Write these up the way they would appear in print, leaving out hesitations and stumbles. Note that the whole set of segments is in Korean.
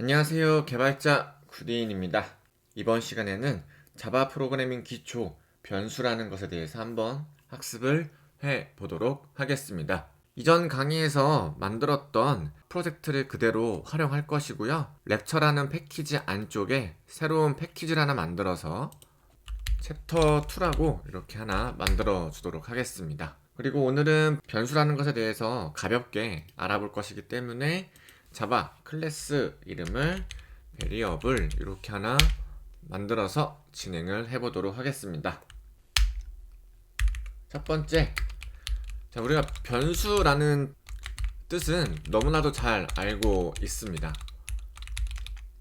안녕하세요. 개발자 구디인입니다. 이번 시간에는 자바 프로그래밍 기초 변수라는 것에 대해서 한번 학습을 해 보도록 하겠습니다. 이전 강의에서 만들었던 프로젝트를 그대로 활용할 것이고요. 랩처라는 패키지 안쪽에 새로운 패키지를 하나 만들어서 챕터 2라고 이렇게 하나 만들어 주도록 하겠습니다. 그리고 오늘은 변수라는 것에 대해서 가볍게 알아볼 것이기 때문에 자바 클래스 이름을 variable 이렇게 하나 만들어서 진행을 해보도록 하겠습니다. 첫 번째, 우리가 변수라는 뜻은 너무나도 잘 알고 있습니다.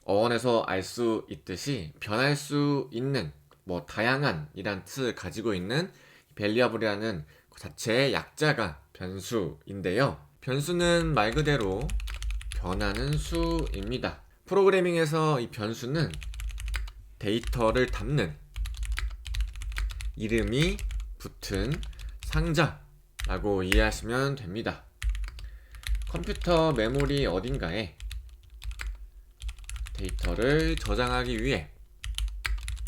어원에서 알 수 있듯이 변할 수 있는 다양한 이란 뜻을 가지고 있는 variable이라는 그 자체의 약자가 변수인데요. 변수는 말 그대로 변하는 수입니다. 프로그래밍에서 이 변수는 데이터를 담는 이름이 붙은 상자라고 이해하시면 됩니다. 컴퓨터 메모리 어딘가에 데이터를 저장하기 위해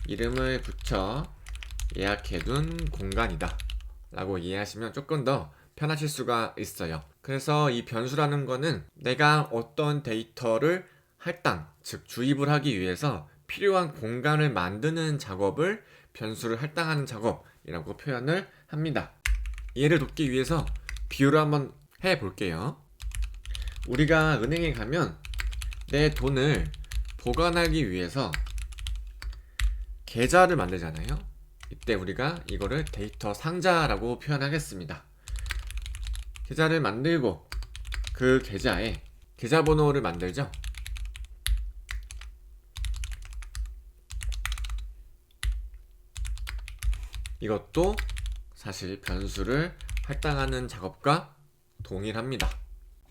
이름을 붙여 예약해둔 공간이다 라고 이해하시면 조금 더 편하실 수가 있어요. 그래서 이 변수라는 거는 내가 어떤 데이터를 할당, 즉 주입을 하기 위해서 필요한 공간을 만드는 작업을 변수를 할당하는 작업이라고 표현을 합니다. 이해를 돕기 위해서 비유를 한번 해볼게요. 우리가 은행에 가면 내 돈을 보관하기 위해서 계좌를 만들잖아요. 이때 우리가 이거를 데이터 상자라고 표현하겠습니다. 계좌를 만들고 그 계좌에 계좌번호를 만들죠. 이것도 사실 변수를 할당하는 작업과 동일합니다.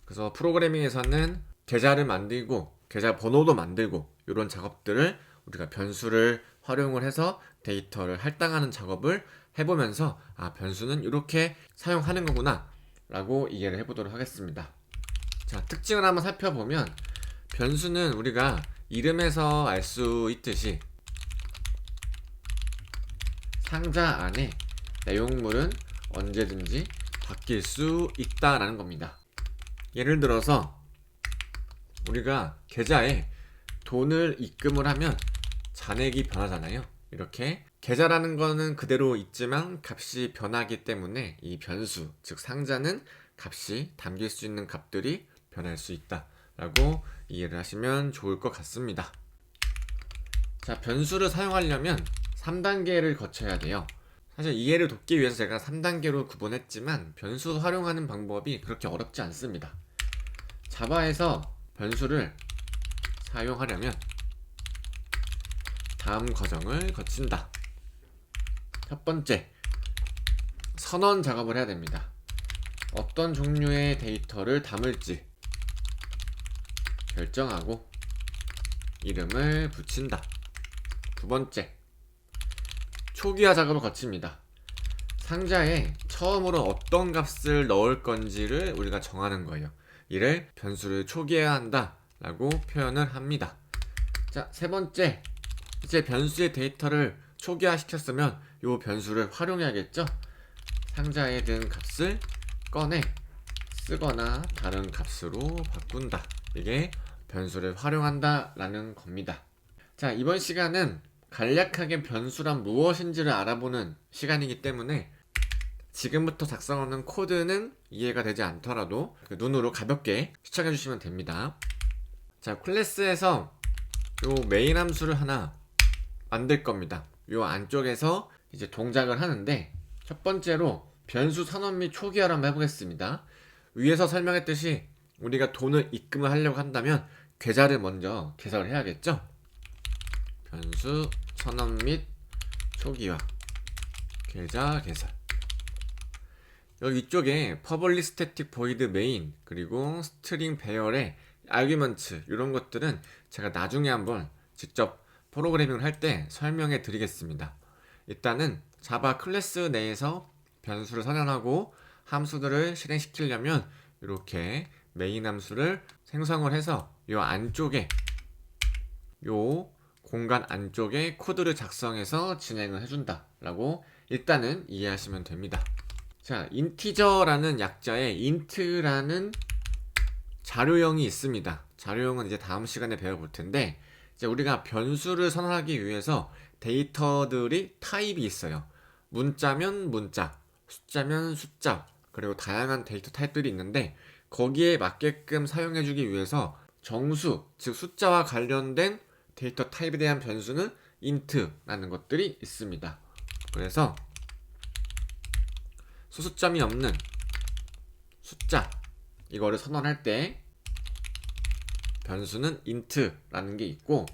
그래서 프로그래밍에서는 계좌를 만들고 계좌 번호도 만들고 이런 작업들을 우리가 변수를 활용을 해서 데이터를 할당하는 작업을 해보면서 변수는 이렇게 사용하는 거구나 라고 이해를 해보도록 하겠습니다. 자, 특징을 한번 살펴보면 변수는 우리가 이름에서 알 수 있듯이 상자 안에 내용물은 언제든지 바뀔 수 있다라는 겁니다. 예를 들어서 우리가 계좌에 돈을 입금을 하면 잔액이 변하잖아요. 이렇게 계좌라는 거는 그대로 있지만 값이 변하기 때문에 이 변수, 즉 상자는 값이 담길 수 있는 값들이 변할 수 있다 라고 이해를 하시면 좋을 것 같습니다. 자, 변수를 사용하려면 3단계를 거쳐야 돼요. 사실 이해를 돕기 위해서 제가 3단계로 구분했지만 변수 활용하는 방법이 그렇게 어렵지 않습니다. 자바에서 변수를 사용하려면 다음 과정을 거친다. 첫 번째, 선언 작업을 해야 됩니다. 어떤 종류의 데이터를 담을지 결정하고 이름을 붙인다. 두 번째, 초기화 작업을 거칩니다. 상자에 처음으로 어떤 값을 넣을 건지를 우리가 정하는 거예요. 이를 변수를 초기화한다 라고 표현을 합니다. 자, 세 번째, 이제 변수의 데이터를 초기화 시켰으면 이 변수를 활용해야겠죠. 상자에 든 값을 꺼내 쓰거나 다른 값으로 바꾼다. 이게 변수를 활용한다 라는 겁니다. 자, 이번 시간은 간략하게 변수란 무엇인지를 알아보는 시간이기 때문에 지금부터 작성하는 코드는 이해가 되지 않더라도 눈으로 가볍게 시청해 주시면 됩니다. 자, 클래스에서 요 메인 함수를 하나 만들 겁니다. 요 안쪽에서 이제 동작을 하는데 첫 번째로 변수 선언 및 초기화를 한번 해보겠습니다. 위에서 설명했듯이 우리가 돈을 입금을 하려고 한다면 계좌를 먼저 개설을 해야겠죠. 변수 선언 및 초기화 계좌 개설. 여기 이쪽에 public static void main 그리고 string 배열의 arguments 이런 것들은 제가 나중에 한번 직접 프로그래밍을 할 때 설명해 드리겠습니다. 일단은 자바 클래스 내에서 변수를 선언하고 함수들을 실행시키려면 이렇게 메인 함수를 생성을 해서 이 안쪽에 요 공간 안쪽에 코드를 작성해서 진행을 해준다 라고 일단은 이해하시면 됩니다. 자, 인티저라는 약자에 int라는 자료형이 있습니다. 자료형은 이제 다음 시간에 배워볼 텐데, 이제 우리가 변수를 선언하기 위해서 데이터들이 타입이 있어요. 문자면 문자, 숫자면 숫자, 그리고 다양한 데이터 타입들이 있는데, 거기에 맞게끔 사용해주기 위해서 정수, 즉 숫자와 관련된 데이터 타입에 대한 변수는 int라는 것들이 있습니다. 그래서 소수점이 없는 숫자, 이거를 선언할 때 변수는 int라는 게 있고,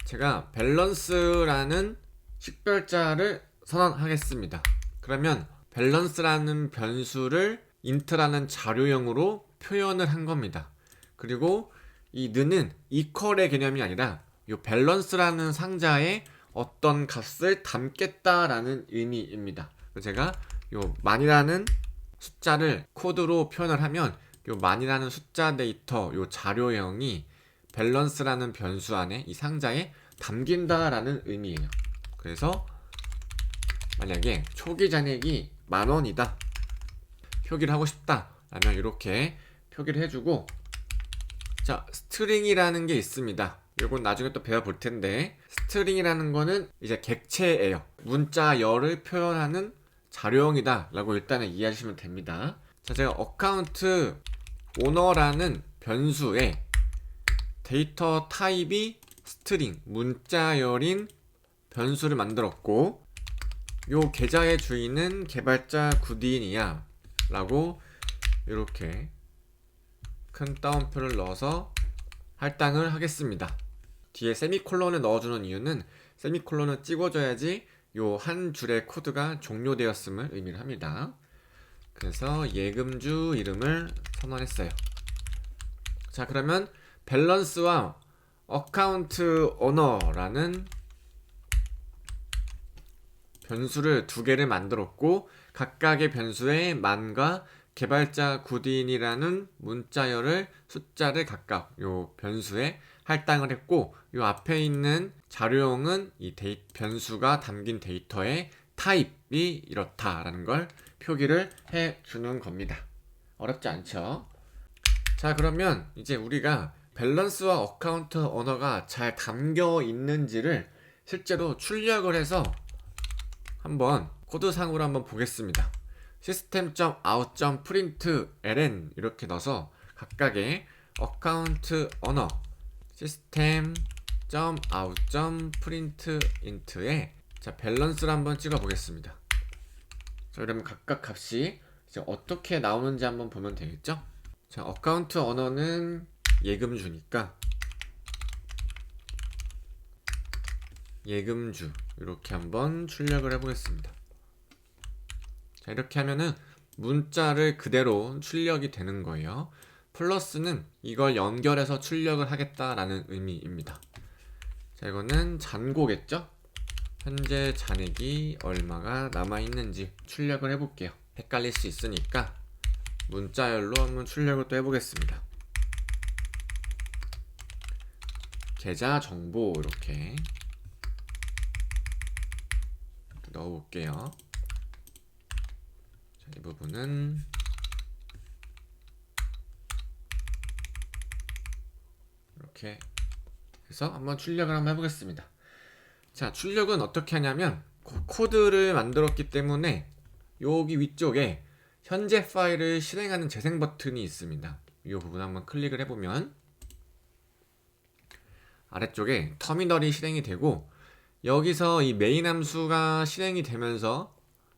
제가 밸런스라는 식별자를 선언하겠습니다. 그러면 밸런스라는 변수를 int라는 자료형으로 표현을 한 겁니다. 그리고 이 는은 equal의 개념이 아니라 이 밸런스라는 상자에 어떤 값을 담겠다라는 의미입니다. 제가 요 만이라는 숫자를 코드로 표현을 하면 요 만이라는 숫자 데이터 요 자료형이 밸런스라는 변수 안에 이 상자에 담긴다라는 의미예요. 그래서 만약에 초기 잔액이 10,000원이다 표기를 하고 싶다 라면 이렇게 표기를 해주고, 자, 스트링이라는 게 있습니다. 이건 나중에 또 배워볼 텐데, 스트링이라는 거는 이제 객체예요. 문자열을 표현하는 자료형이다 라고 일단은 이해하시면 됩니다. 자, 제가 어카운트 오너라는 변수에 데이터 타입이 스트링, 문자열인 변수를 만들었고, 요 계좌의 주인은 개발자 구디인이야 라고 이렇게 큰 따옴표를 넣어서 할당을 하겠습니다. 뒤에 세미콜론을 넣어주는 이유는 세미콜론을 찍어줘야지 요 한 줄의 코드가 종료되었음을 의미를 합니다. 그래서 예금주 이름을 선언했어요. 자, 그러면 밸런스와 어카운트 오너라는 변수를 두 개를 만들었고, 각각의 변수에 만과 개발자 구디인이라는 문자열을 숫자를 각각 요 변수에 할당을 했고, 요 앞에 있는 자료형은 이 변수가 담긴 데이터의 타입이 이렇다라는 걸 표기를 해주는 겁니다. 어렵지 않죠? 자, 그러면 이제 우리가 밸런스와 어카운트 언어가 잘 담겨 있는지를 실제로 출력을 해서 한번 코드상으로 한번 보겠습니다. system.out.println 이렇게 넣어서 각각의 어카운트 언어 system.out.printint에 자, 밸런스를 한번 찍어 보겠습니다. 자, 그러면 각각 값이 이제 어떻게 나오는지 한번 보면 되겠죠? 자, 어카운트 언어는 예금주니까 예금주 이렇게 한번 출력을 해보겠습니다. 자, 이렇게 하면은 문자를 그대로 출력이 되는 거예요. 플러스는 이걸 연결해서 출력을 하겠다라는 의미입니다. 자, 이거는 잔고겠죠? 현재 잔액이 얼마가 남아있는지 출력을 해볼게요. 헷갈릴 수 있으니까 문자열로 한번 출력을 또 해보겠습니다. 계좌 정보 이렇게 넣어볼게요. 자, 이 부분은 이렇게 해서 한번 출력을 한번 해보겠습니다. 자, 출력은 어떻게 하냐면 코드를 만들었기 때문에 여기 위쪽에 현재 파일을 실행하는 재생 버튼이 있습니다. 이 부분 한번 클릭을 해보면 아래쪽에 터미널이 실행이 되고, 여기서 이 메인 함수가 실행이 되면서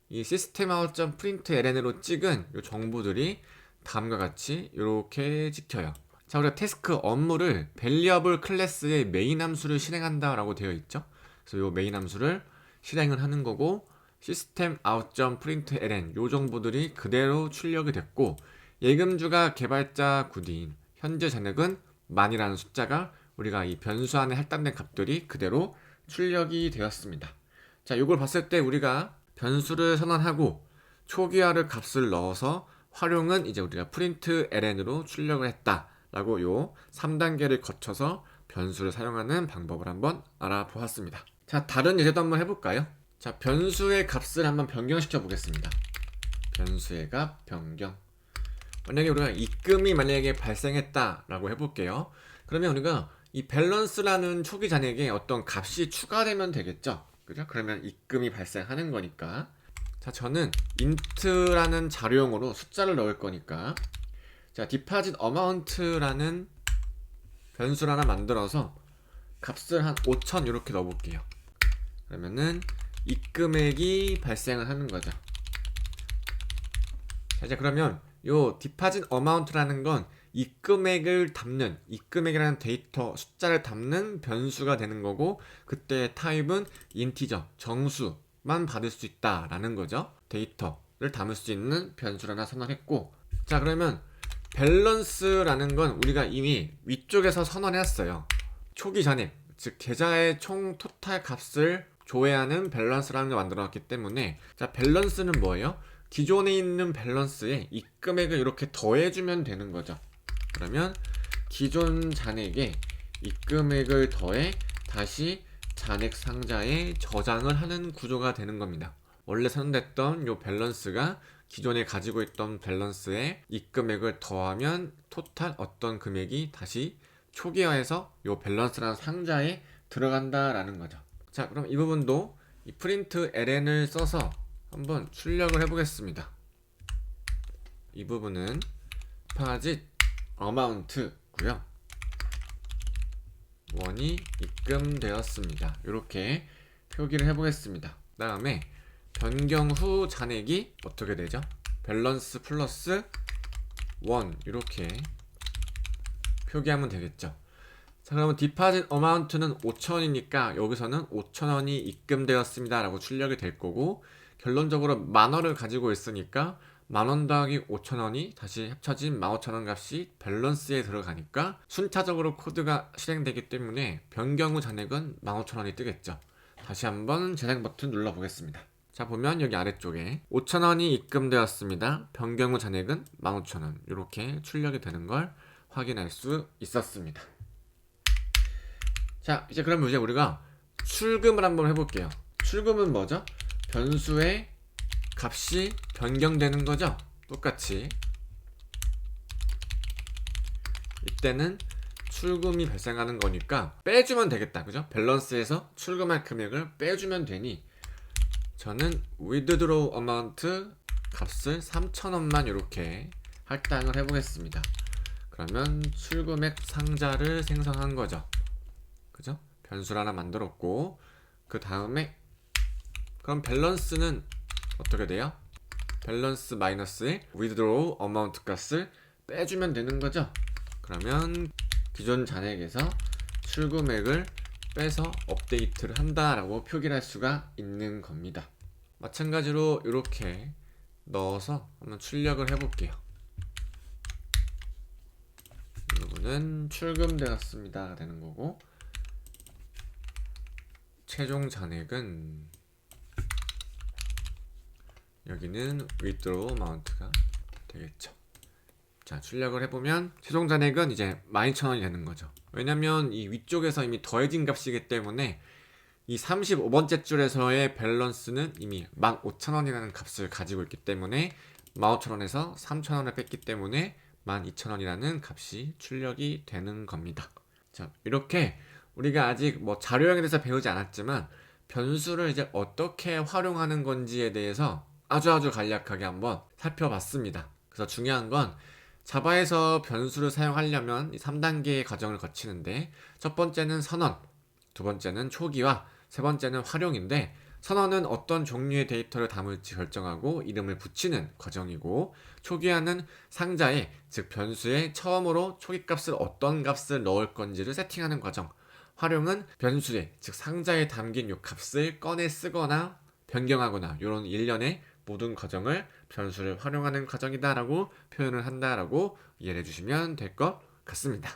이 systemout.println으로 찍은 이 정보들이 다음과 같이 이렇게 찍혀요. 자, 우리가 태스크 업무를 variable 클래스의 메인 함수를 실행한다 라고 되어 있죠. 그래서 이 메인 함수를 실행을 하는 거고, systemout.println 이 정보들이 그대로 출력이 됐고, 예금주가 개발자 구디인, 현재 잔액은 만이라는 숫자가 우리가 이 변수 안에 할당된 값들이 그대로 출력이 되었습니다. 자, 이걸 봤을 때 우리가 변수를 선언하고 초기화를 값을 넣어서 활용은 이제 우리가 println으로 출력을 했다 라고 요 3단계를 거쳐서 변수를 사용하는 방법을 한번 알아보았습니다. 자, 다른 예제도 한번 해볼까요? 자, 변수의 값을 한번 변경시켜 보겠습니다. 변수의 값 변경. 만약에 우리가 입금이 만약에 발생했다라고 해볼게요. 그러면 우리가 이 밸런스라는 초기 잔액에 어떤 값이 추가되면 되겠죠? 그죠? 그러면 입금이 발생하는 거니까. 자, 저는 int라는 자료용으로 숫자를 넣을 거니까, 자, deposit amount라는 변수를 하나 만들어서 값을 한 5,000 이렇게 넣어볼게요. 그러면은 입금액이 발생을 하는 거죠. 자, 이제 그러면 요 deposit amount라는 건 입금액을 담는, 입금액이라는 데이터 숫자를 담는 변수가 되는 거고, 그때 타입은 인티저, 정수만 받을 수 있다라는 거죠. 데이터를 담을 수 있는 변수를 하나 선언했고, 자, 그러면 밸런스라는 건 우리가 이미 위쪽에서 선언했어요. 초기 잔액, 즉 계좌의 총 토탈 값을 조회하는 밸런스라는 걸 만들어놨기 때문에, 자, 밸런스는 뭐예요? 기존에 있는 밸런스에 입금액을 이렇게 더해주면 되는 거죠. 그러면 기존 잔액에 입금액을 더해 다시 잔액 상자에 저장을 하는 구조가 되는 겁니다. 원래 선언됐던 이 밸런스가 기존에 가지고 있던 밸런스에 입금액을 더하면 토탈 어떤 금액이 다시 초기화해서 이 밸런스라는 상자에 들어간다라는 거죠. 자, 그럼 이 부분도 이 프린트 ln을 써서 한번 출력을 해보겠습니다. 이 부분은 deposit amount고요. 원이 입금되었습니다. 이렇게 표기를 해보겠습니다. 그 다음에 변경 후 잔액이 어떻게 되죠? 밸런스 플러스 1 이렇게 표기하면 되겠죠. 자, 그러면 deposit amount는 5,000이니까 여기서는 5,000원이 입금되었습니다 라고 출력이 될 거고, 결론적으로 10,000원을 가지고 있으니까 10,000원 더하기 5,000원이 다시 합쳐진 15,000원 값이 밸런스에 들어가니까 순차적으로 코드가 실행되기 때문에 변경 후 잔액은 15,000원이 뜨겠죠. 다시 한번 재생 버튼 눌러보겠습니다. 자, 보면 여기 아래쪽에 5,000원이 입금되었습니다. 변경 후 잔액은 15,000원 이렇게 출력이 되는 걸 확인할 수 있었습니다. 자, 이제 그럼 이제 우리가 출금을 한번 해볼게요. 출금은 뭐죠? 변수의 값이 변경되는 거죠. 똑같이 이때는 출금이 발생하는 거니까 빼주면 되겠다. 그죠? 밸런스에서 출금할 금액을 빼주면 되니 저는 withdraw amount 값을 3,000원만 이렇게 할당을 해보겠습니다. 그러면 출금액 상자를 생성한 거죠. 그죠? 변수를 하나 만들었고, 그 다음에 그럼 밸런스는 어떻게 돼요? 밸런스 마이너스에 withdraw amount 값을 빼주면 되는 거죠. 그러면 기존 잔액에서 출금액을 빼서 업데이트를 한다라고 표기를 할 수가 있는 겁니다. 마찬가지로 이렇게 넣어서 한번 출력을 해볼게요. 이 부분은 출금되었습니다 되는 거고, 최종 잔액은 여기는 withdraw amount가 되겠죠. 자, 출력을 해보면 최종 잔액은 이제 12,000원이 되는 거죠. 왜냐면 이 위쪽에서 이미 더해진 값이기 때문에 이 35번째 줄에서의 밸런스는 이미 15,000원이라는 값을 가지고 있기 때문에 15,000원에서 3,000원을 뺐기 때문에 12,000원이라는 값이 출력이 되는 겁니다. 자, 이렇게 우리가 아직 뭐 자료형에 대해서 배우지 않았지만 변수를 이제 어떻게 활용하는 건지에 대해서 아주 간략하게 한번 살펴봤습니다. 그래서 중요한 건 자바에서 변수를 사용하려면 이 3단계의 과정을 거치는데, 첫 번째는 선언, 두 번째는 초기화, 세 번째는 활용인데, 선언은 어떤 종류의 데이터를 담을지 결정하고 이름을 붙이는 과정이고, 초기화는 상자에, 즉 변수에 처음으로 초기값을 어떤 값을 넣을 건지를 세팅하는 과정, 활용은 변수에, 즉 상자에 담긴 이 값을 꺼내 쓰거나 변경하거나 이런 일련의 모든 과정을 변수를 활용하는 과정이다라고 표현을 한다라고 이해해 주시면 될 것 같습니다.